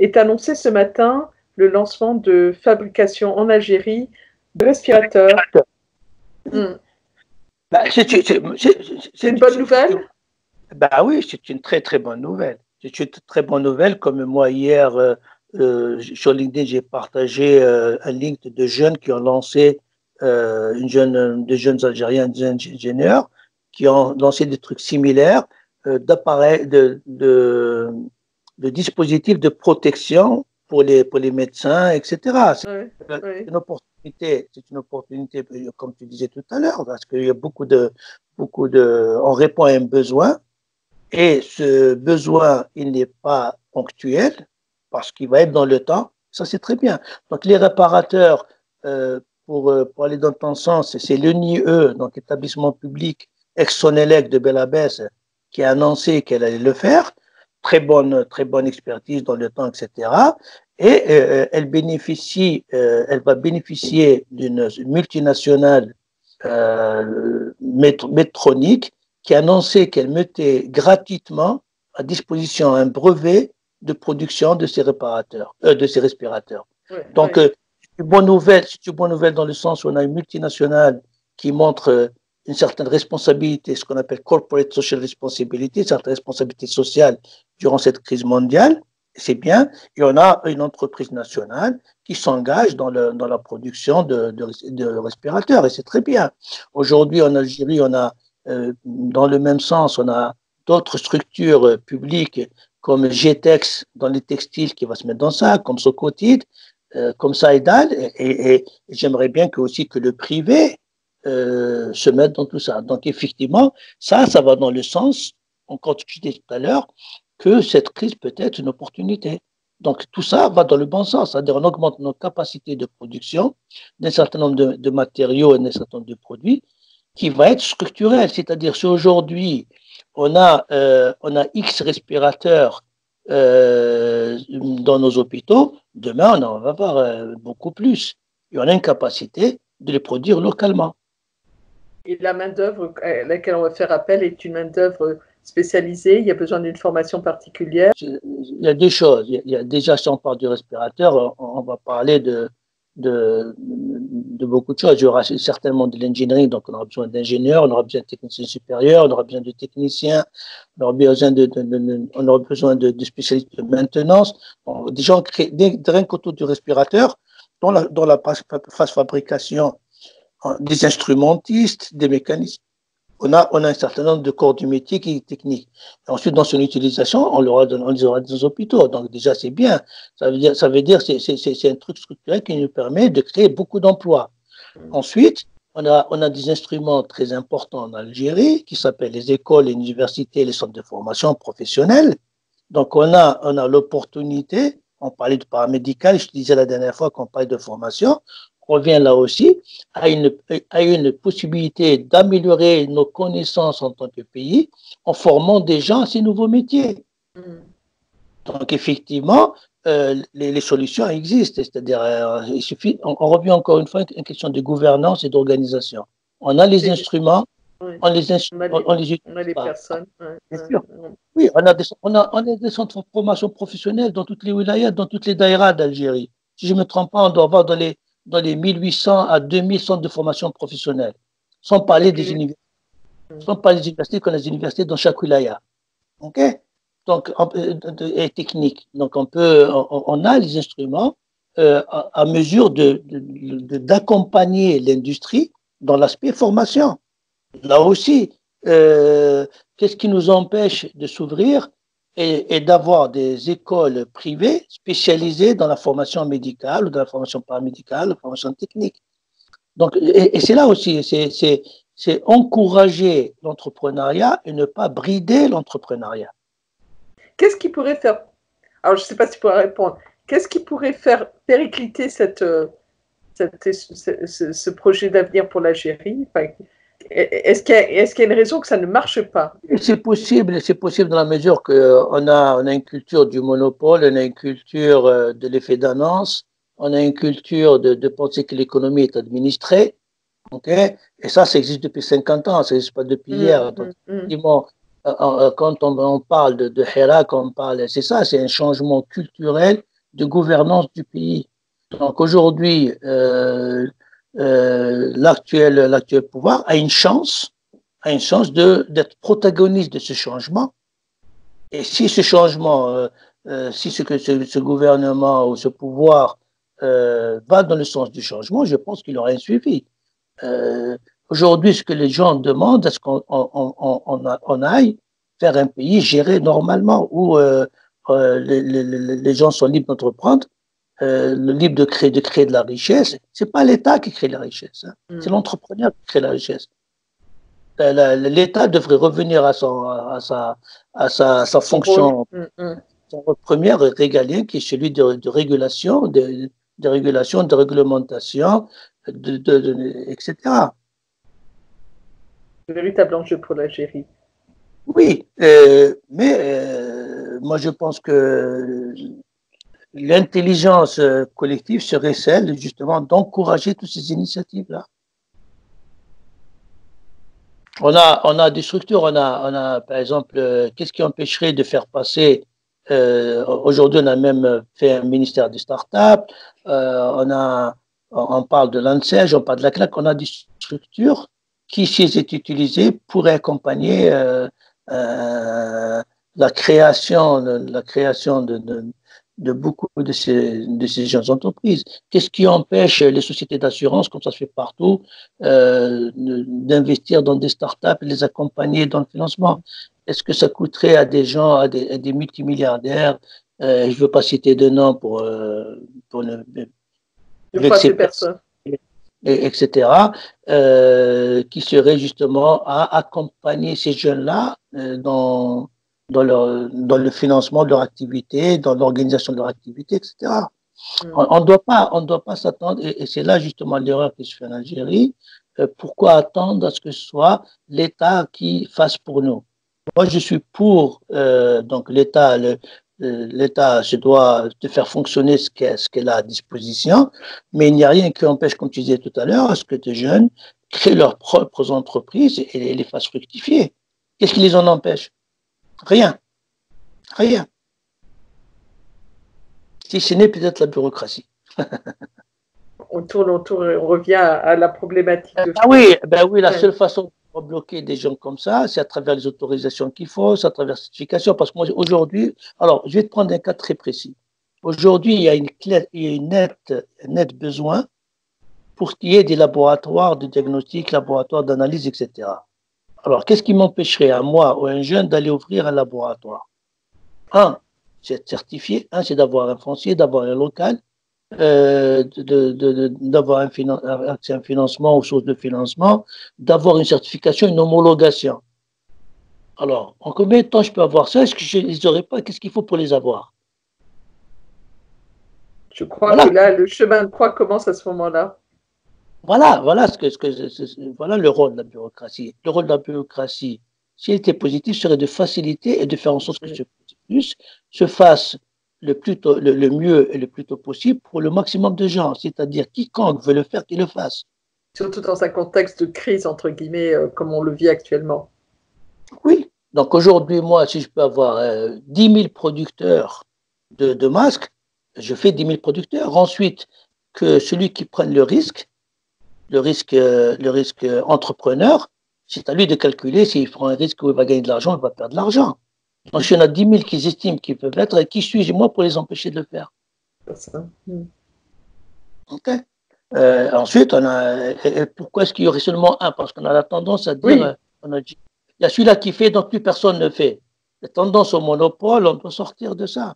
est annoncé ce matin le lancement de fabrication en Algérie de respirateurs. C'est une bonne nouvelle? Bah oui, c'est une très très bonne nouvelle. C'est une très bonne nouvelle. Comme moi hier, sur LinkedIn, j'ai partagé un link de jeunes qui ont lancé, de jeunes Algériens, des ingénieurs, qui ont lancé des trucs similaires d'appareils, de dispositifs de protection pour les médecins, etc. C'est une opportunité, comme tu disais tout à l'heure, parce qu'il y a on répond à un besoin. Et ce besoin, il n'est pas ponctuel parce qu'il va être dans le temps. Ça, c'est très bien. Donc, les réparateurs, pour aller dans ton sens, c'est l'UNIE, donc établissement public ex-Sonelec de Belabès, qui a annoncé qu'elle allait le faire. Très bonne expertise dans le temps, etc. Et elle va bénéficier d'une multinationale Medtronic qui a annoncé qu'elle mettait gratuitement à disposition un brevet de production de ces respirateurs. Donc, c'est une bonne nouvelle dans le sens où on a une multinationale qui montre une certaine responsabilité, ce qu'on appelle corporate social responsibility, une certaine responsabilité sociale durant cette crise mondiale. C'est bien. Et on a une entreprise nationale qui s'engage dans la production de respirateurs. Et c'est très bien. Aujourd'hui, en Algérie, on a dans le même sens, on a d'autres structures publiques comme GTEX dans les textiles qui va se mettre dans ça, comme Socotid, comme Saïdal, et j'aimerais bien aussi que le privé se mette dans tout ça. Donc effectivement, ça va dans le sens, comme tu disais tout à l'heure, que cette crise peut être une opportunité. Donc tout ça va dans le bon sens, c'est-à-dire on augmente nos capacités de production d'un certain nombre de matériaux et d'un certain nombre de produits, qui va être structurel, c'est-à-dire si aujourd'hui on a X respirateurs dans nos hôpitaux, demain on va avoir beaucoup plus. Et on a une capacité de les produire localement. Et la main-d'œuvre à laquelle on va faire appel est une main-d'œuvre spécialisée, il y a besoin d'une formation particulière? Il y a deux choses. Il y a déjà, si on parle du respirateur, on va parler de beaucoup de choses. Il y aura certainement de l'ingénierie, donc on aura besoin d'ingénieurs, on aura besoin de techniciens supérieurs, on aura besoin de techniciens, on aura besoin de spécialistes de maintenance. Bon, déjà, on crée rien qu'autour du respirateur, dans la phase fabrication, des instrumentistes, des mécanismes. On a un certain nombre de corps du métier qui est technique. Et ensuite, dans son utilisation, on les aura dans les hôpitaux. Donc, déjà, c'est bien. Ça veut dire que c'est un truc structurel qui nous permet de créer beaucoup d'emplois. Ensuite, on a des instruments très importants en Algérie qui s'appellent les écoles, les universités, les centres de formation professionnelle. Donc, on a l'opportunité, on parlait de paramédical, je te disais la dernière fois qu'on parlait de formation, on revient là aussi à une possibilité d'améliorer nos connaissances en tant que pays en formant des gens à ces nouveaux métiers. Donc, effectivement, les solutions existent. C'est-à-dire, il suffit, on revient encore une fois à une question de gouvernance et d'organisation. On a les instruments, on les utilise pas. Personnes. Bien sûr. Oui, on a des centres de formation professionnelle dans toutes les wilayas, dans toutes les daïras d'Algérie. Si je ne me trompe pas, on doit avoir dans les 1800 à 2000 centres de formation professionnelle, sans parler des universités. Sans parler des universités, qu'on a des universités dans chaque wilaya. OK? Donc, et technique. Donc, on a les instruments à mesure d'accompagner l'industrie dans l'aspect formation. Là aussi, qu'est-ce qui nous empêche de s'ouvrir et d'avoir des écoles privées spécialisées dans la formation médicale ou dans la formation paramédicale, la formation technique. Donc, et c'est là aussi, c'est encourager l'entrepreneuriat et ne pas brider l'entrepreneuriat. Qu'est-ce qui pourrait faire, alors je ne sais pas si tu pourrais répondre, qu'est-ce qui pourrait faire péricliter ce projet d'avenir pour l'Algérie? Est-ce qu'il y a une raison que ça ne marche pas? C'est possible dans la mesure qu'on a une culture du monopole, on a une culture de l'effet d'annonce, on a une culture de penser que l'économie est administrée. Okay? Et ça existe depuis 50 ans, ça n'existe pas depuis hier. Donc, quand on parle de Hirak, c'est ça, c'est un changement culturel de gouvernance du pays. Donc aujourd'hui, l'actuel pouvoir a une chance d'être protagoniste de ce changement. Et si ce changement, si ce gouvernement ou ce pouvoir va dans le sens du changement, je pense qu'il aura un suivi. Aujourd'hui, ce que les gens demandent, est-ce qu'on aille faire un pays géré normalement où les gens sont libres d'entreprendre, libres de créer de la richesse. C'est pas l'État qui crée la richesse, hein. C'est l'entrepreneur qui crée la richesse. L'État devrait revenir à sa fonction première et régalienne, qui est celui de régulation, de réglementation, etc. Le véritable enjeu pour l'Algérie. Oui, mais moi je pense que l'intelligence collective serait celle justement d'encourager toutes ces initiatives-là. On a des structures, on a par exemple, qu'est-ce qui empêcherait de faire passer, aujourd'hui on a même fait un ministère des startups, on parle de l'ANSEJ, on parle de la CNAC, on a des structures qui, si elles étaient utilisées, pourraient accompagner la création de beaucoup de ces jeunes entreprises. Qu'est-ce qui empêche les sociétés d'assurance, comme ça se fait partout, d'investir dans des startups et les accompagner dans le financement? Est-ce que ça coûterait à des gens, à des multimilliardaires, je ne veux pas citer de nom pour ne vexer personne, etc., qui seraient justement à accompagner ces jeunes-là dans le financement de leur activité, dans l'organisation de leur activité, etc. On ne doit pas s'attendre, et c'est là justement l'erreur qui se fait en Algérie. Pourquoi attendre à ce que ce soit l'État qui fasse pour nous? Moi, je suis pour, donc l'État se doit de faire fonctionner ce qu'elle a à disposition, mais il n'y a rien qui empêche, comme tu disais tout à l'heure, à ce que des jeunes créent leurs propres entreprises et les fassent fructifier. Qu'est-ce qui les en empêche? Rien. Rien. Si ce n'est peut-être la bureaucratie. On tourne autour et on revient à la problématique. Oui, la seule façon de bloquer des gens comme ça, c'est à travers les autorisations qu'il faut, c'est à travers la certification. Parce que moi, aujourd'hui, alors, je vais te prendre un cas très précis. Aujourd'hui, il y a un net besoin pour qu'il y ait des laboratoires de diagnostic, laboratoires d'analyse, etc. Alors, qu'est-ce qui m'empêcherait à moi ou à un jeune d'aller ouvrir un laboratoire? Un, c'est être certifié. Un, c'est d'avoir un foncier, d'avoir un local, d'avoir accès à un financement, aux sources de financement, d'avoir une certification, une homologation. Alors, en combien de temps je peux avoir ça? Est-ce que je ne les aurais pas? Qu'est-ce qu'il faut pour les avoir? Je crois que là, le chemin de croix commence à ce moment-là. Voilà le rôle de la bureaucratie. Le rôle de la bureaucratie, s'il était positif, serait de faciliter et de faire en sorte que ce processus se fasse le mieux et le plus tôt possible pour le maximum de gens. C'est-à-dire, quiconque veut le faire, qu'il le fasse. Surtout dans un contexte de crise, entre guillemets, comme on le vit actuellement. Oui. Donc aujourd'hui, moi, si je peux avoir 10 000 producteurs de masques, je fais 10 000 producteurs. Ensuite, que celui qui prenne le risque entrepreneur, c'est à lui de calculer s'il prend un risque où il va gagner de l'argent, il va perdre de l'argent. Donc, il y en a 10 000 qui estiment qu'ils peuvent l'être, et qui suis-je, moi, pour les empêcher de le faire? OK. Ensuite, pourquoi est-ce qu'il y aurait seulement un? Parce qu'on a la tendance à dire, il y a celui-là qui fait, donc plus personne ne fait. La tendance au monopole, on doit sortir de ça.